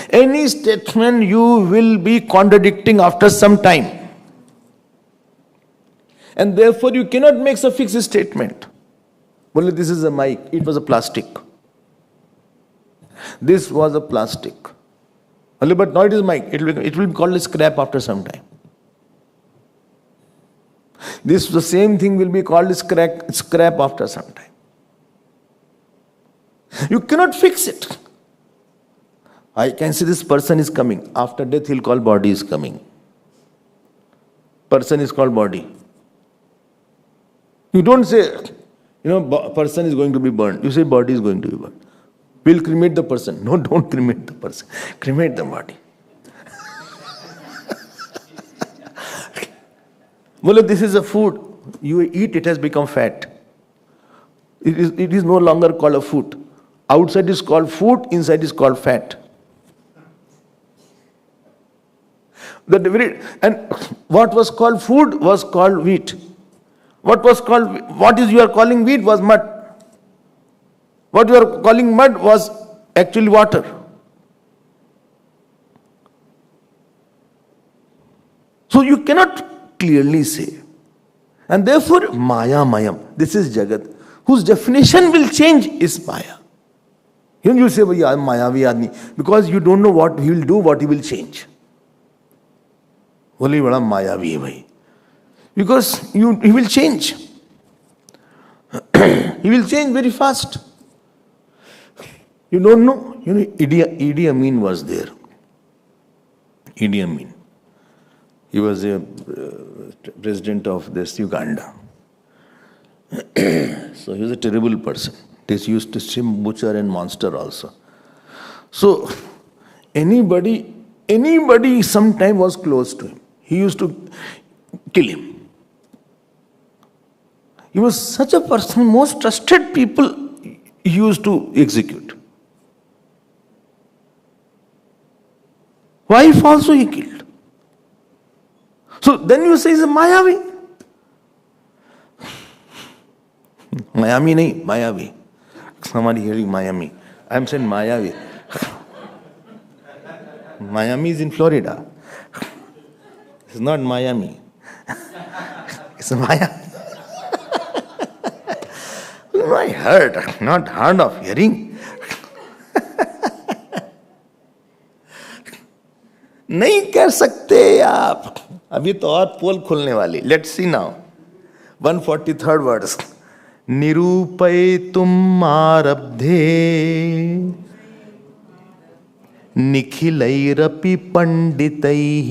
Any statement you will be contradicting after some time. And therefore you cannot make a fixed statement. Well, this is a mic. It was a plastic. This was a plastic. Well, but now it is mic. It will be called a scrap after some time. The same thing will be called a scrap after some time. You cannot fix it. I can see this person is coming. After death, he'll call body is coming. Person is called body. You don't say, person is going to be burned. You say body is going to be burned. We'll cremate the person. No, don't cremate the person. Cremate the body. Well, this is a food. You eat, it has become fat. It is no longer called a food. Outside is called food, inside is called fat. And what was called food was called wheat. What you are calling wheat was mud. What you are calling mud was actually water. So you cannot clearly say. And therefore, Maya Mayam, this is Jagat, whose definition will change is Maya. You say, I am Mayavi Admi, because you don't know what he will do, what he will change. Only bada Mayavi hai. Because he will change. He will change very fast. You don't know. Idi Amin was there. Idi Amin. He was a president of this Uganda. So he was a terrible person. He used to swim, butcher and monster also. So anybody sometime was close to him. He used to kill him. He was such a person, most trusted people he used to execute. Wife also he killed. So then you say he's a Mayavi. Miami nahi, Mayavi. Somebody hearing Miami. I am saying Mayavi. Miami is in Florida. It's not Miami. It's Miami. I heard, not heard of hearing. नहीं कर सकते आप. अभी तो और पोल खुलने वाली. Let's see now. 143rd verse. निरूपयितुम् आरब्धे निखिलैरपि पंडितैः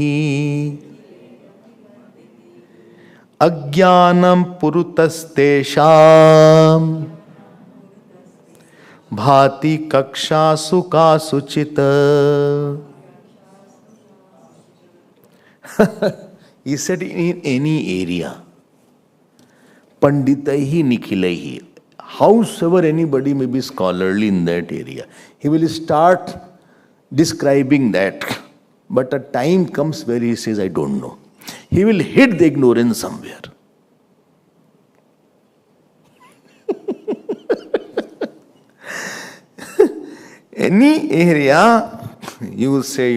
अज्ञानं पुरुतस्तेषाम् भाति कक्षासु कासुचित्. He said in any area, Panditaihi Nikhilaihi, howsoever anybody may be scholarly in that area, he will start describing that. But a time comes where he says, I don't know. He will hit the ignorance somewhere. Any area, you will say,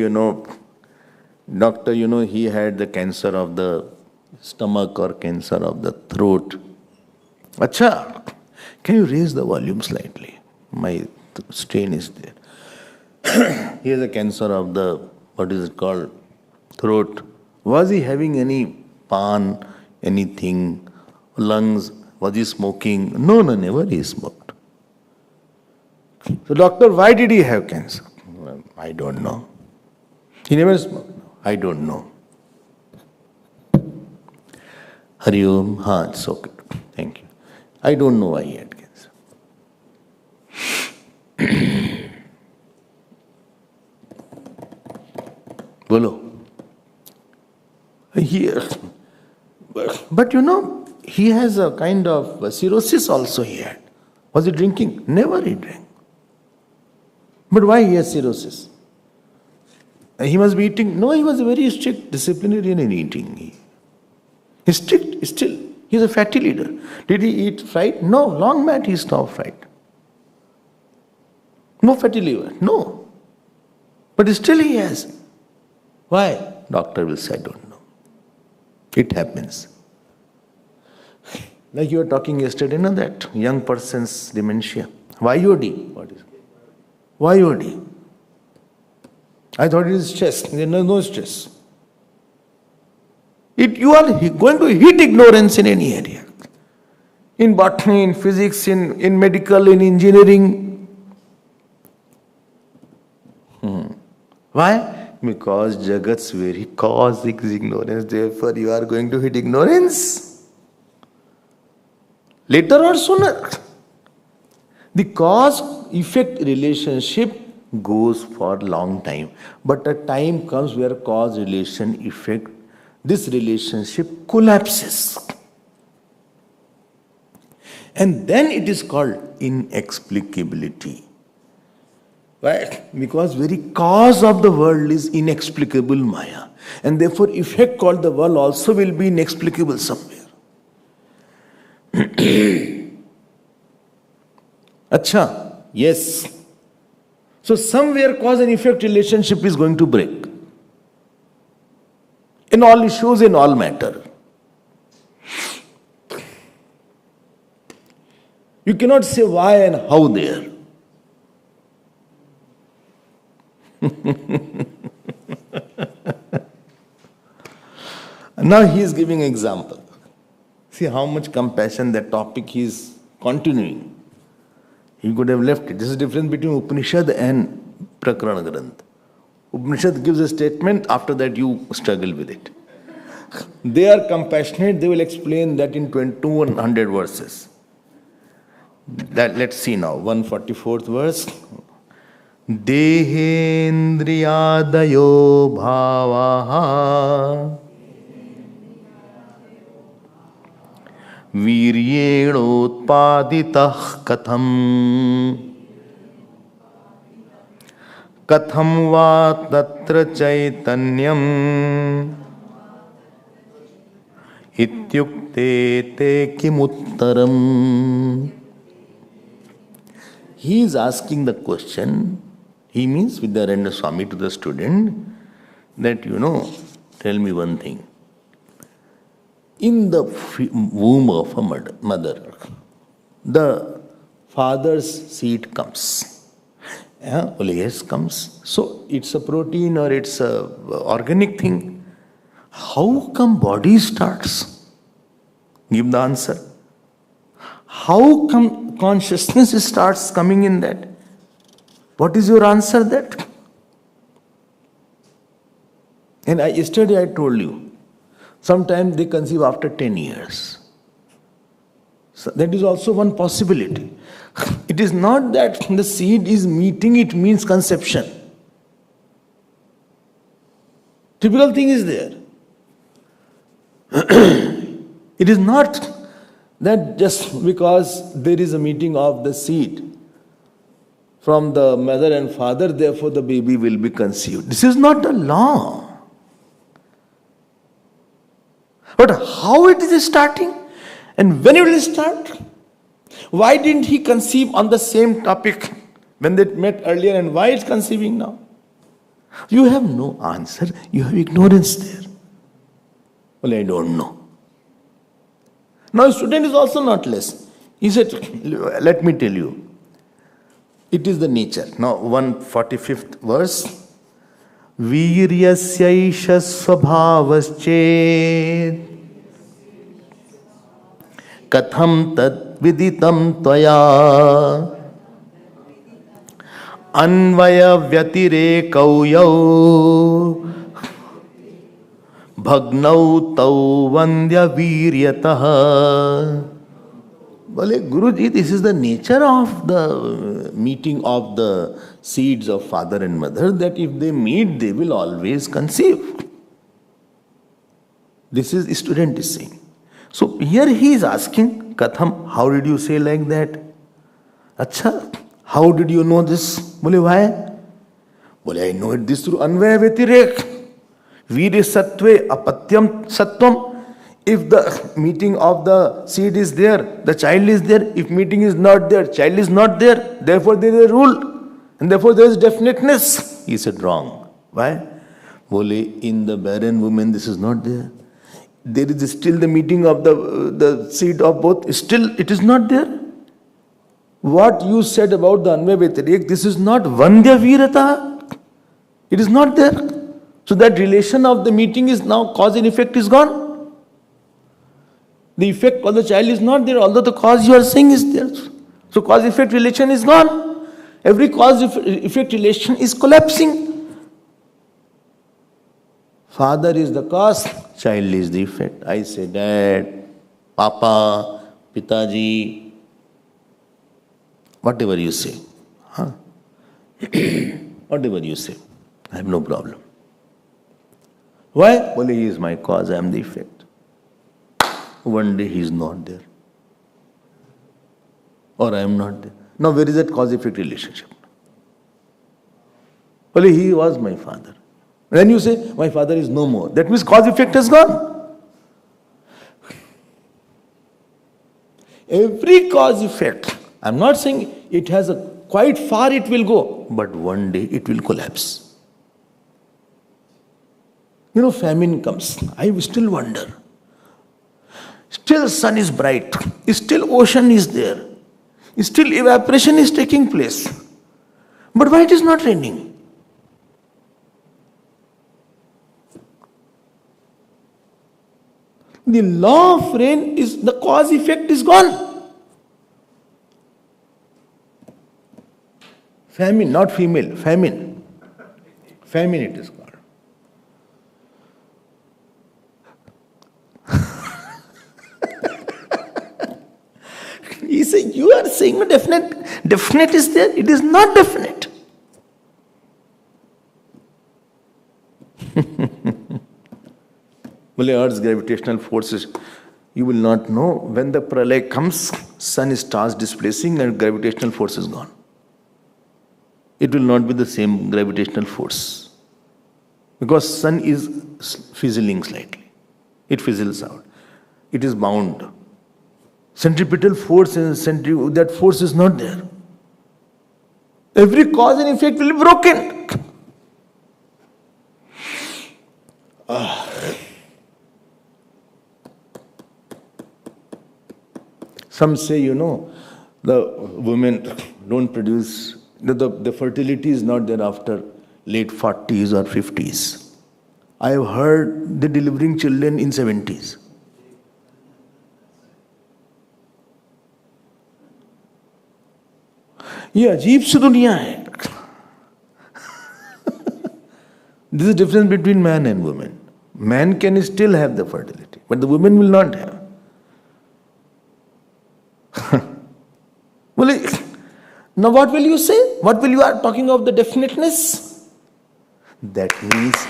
Doctor, he had the cancer of the stomach or cancer of the throat. Acha, can you raise the volume slightly? My strain is there. He has a cancer of the, what is it called, throat. Was he having any pan, anything, lungs? Was he smoking? No, never he smoked. So doctor, why did he have cancer? Well, I don't know. He never smoked. I don't know. Hari Om, it's okay. Thank you. I don't know why he had cancer. Bolo. But he has a kind of cirrhosis also he had. Was he drinking? Never he drank. But why he has cirrhosis? He must be eating. No, he was a very strict disciplinarian in eating. He's strict still. He's a fatty leader. Did he eat fried? No, long mat he stopped fried. No fatty liver. No. But still he has. Why? Doctor will say, I don't know. It happens. Like you were talking yesterday, that young person's dementia. YOD. What is it? YOD. I thought it is stress. There is no stress. You are going to hit ignorance in any area. In botany, in physics, in medical, in engineering. Why? Because Jagat's very cause is ignorance. Therefore, you are going to hit ignorance. Later or sooner. The cause-effect relationship goes for a long time. But a time comes where cause-relation-effect, this relationship collapses. And then it is called inexplicability. Why? Because very cause of the world is inexplicable Maya. And therefore effect called the world also will be inexplicable somewhere. Acha, yes. So somewhere cause and effect relationship is going to break. In all issues, in all matter. You cannot say why and how there. Now he is giving example. See how much compassion that topic he is continuing. He could have left it. This is the difference between Upanishad and Prakarana Granth. Upanishad gives a statement, after that you struggle with it. They are compassionate, they will explain that in 200 verses. Let's see now, 144th verse. Dehendriyadayo bhavaha वीर्येणोत्पादितः कथं वा तत्र चैतन्यम् इत्युक्ते ते किमुत्तरम्. He is asking the question, he means Vidyaranya Swami to the student, that tell me one thing. In the womb of a mother, the father's seed comes. Yes, comes. So it's a protein or it's a organic thing. How come body starts? Give the answer. How come consciousness starts coming in that? What is your answer that? And yesterday I told you, sometimes they conceive after 10 years. So that is also one possibility. It is not that the seed is meeting, it means conception. Typical thing is there. It is not that just because there is a meeting of the seed from the mother and father, therefore the baby will be conceived. This is not a law. But how it is starting and when it will start? Why didn't he conceive on the same topic when they met earlier and why it's conceiving now? You have no answer, you have ignorance there. Well, I don't know. Now, student is also not less. He said, let me tell you, it is the nature. Now, 145th verse. Viryasyaish svabhavaschet katham tad viditam tvaya अन्वय व्यतिरेकौ यौ भग्नौ तौ वन्द्य वीर्यतः. Well, Guruji, this is the nature of the meeting of the seeds of father and mother, that if they meet, they will always conceive. This is student is saying. So here he is asking, Katham, how did you say like that? Acha, how did you know this? Bole, why? Bole, I know it this through Anvaya Vyatirek. Virya Sattve Apatyam Sattvam. If the meeting of the seed is there, the child is there. If meeting is not there, child is not there. Therefore there is a rule. And therefore there is definiteness. He said wrong. Why? Bole, in the barren woman this is not there. There is still the meeting of the seed of both. Still it is not there. What you said about the Anvaya Vyatirek, this is not Vandya Virata. It is not there. So that relation of the meeting is now, cause and effect is gone. The effect of the child is not there, although the cause you are saying is there. So cause-effect relation is gone. Every cause-effect relation is collapsing. Father is the cause, child is the effect. I say Dad, Papa, Pitaji, whatever you say. Huh? Whatever you say. I have no problem. Why? Well, he is my cause, I am the effect. One day he is not there. Or I am not there. Now where is that cause-effect relationship? Well, he was my father. When you say, my father is no more, that means cause-effect has gone. Every cause-effect, I am not saying it has quite far it will go, but one day it will collapse. You know, famine comes. I still wonder. Still sun is bright. Still ocean is there. Still evaporation is taking place. But why it is not raining? The law of rain is, the cause effect is gone. Famine, not female, famine. Famine it is called. He said, you are saying definite is there. It is not definite. Well, Earth's gravitational forces, you will not know. When the pralay comes, sun starts displacing and gravitational force is gone. It will not be the same gravitational force. Because sun is fizzling slightly. It fizzles out. It is bound. Centripetal force and that force is not there. Every cause and effect will be broken. Some say, the women don't produce, the fertility is not there after late 40s or 50s. I have heard they're delivering children in 70s. ये अजीब सी दुनिया है. This is the difference between man and woman. Man can still have the fertility, but the woman will not have. Well, now what will you say? What will you are talking of the definiteness? That means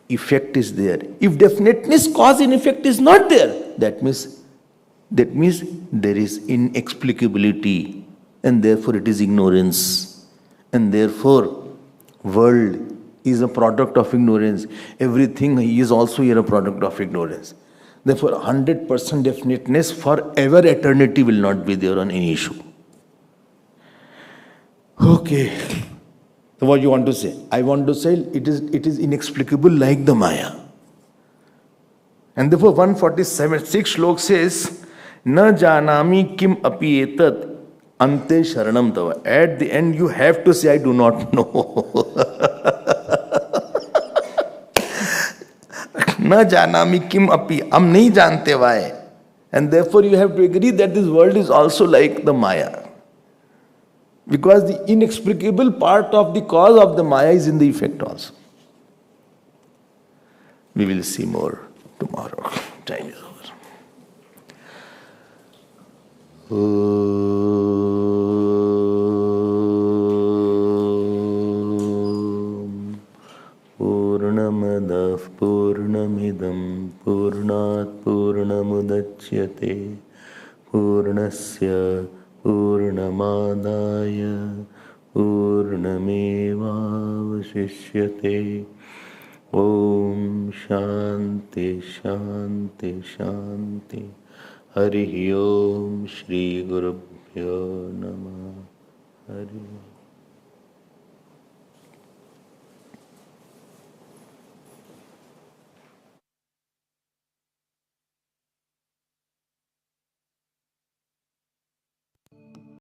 effect is there. If definiteness, cause and effect is not there, that means there is inexplicability. And therefore it is ignorance. And therefore world is a product of ignorance. Everything is also here a product of ignorance. Therefore 100% definiteness forever eternity will not be there on any issue. Okay. So what you want to say? I want to say it is inexplicable like the Maya. And therefore 147, 6 shlok says, Na janami kim api etat ante sharanam tava. At the end you have to say, I do not know. Na janami kim api, हम नहीं जानते why. And therefore you have to agree that this world is also like the Maya. Because the inexplicable part of the cause of the Maya is in the effect also. We will see more tomorrow. Time is over. Purnamadah Purnamidam Purnat Purnamudachyate Purnasya Purnamadaya Purnamevavashishyate. Om Shanti Shanti Shanti. Hari Om Shri Gurubhyo Namah. Hari Om.